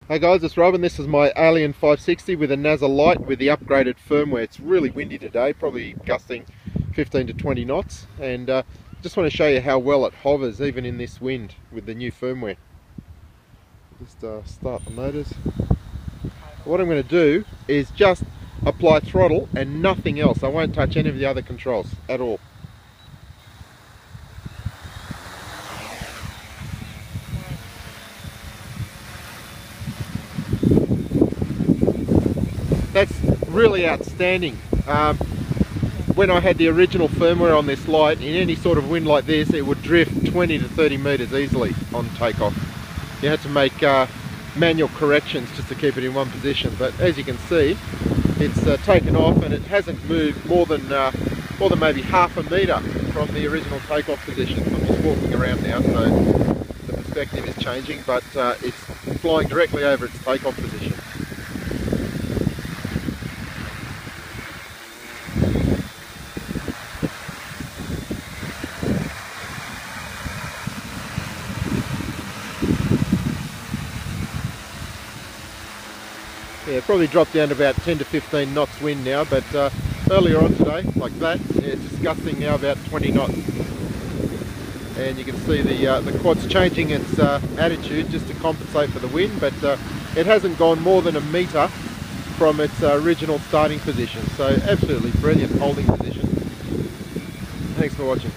Hey guys, it's Rob and this is my Alien 560 with a Naza Lite with the upgraded firmware. It's really windy today, probably gusting 15 to 20 knots, and just want to show you how well it hovers even in this wind with the new firmware. Just start the motors. What I'm going to do is just apply throttle and nothing else. I won't touch any of the other controls at all. That's really outstanding. When I had the original firmware on this light, in any sort of wind like this, it would drift 20 to 30 meters easily on takeoff. You had to make manual corrections just to keep it in one position, but as you can see, it's taken off and it hasn't moved more than maybe half a meter from the original takeoff position. I'm just walking around now, so the perspective is changing, but it's flying directly over its takeoff position. Yeah, probably dropped down to about 10 to 15 knots wind now, but earlier on today, like that, it's just gusting now about 20 knots. And you can see the quad's changing its attitude just to compensate for the wind, but it hasn't gone more than a metre from its original starting position. So absolutely brilliant holding position. Thanks for watching.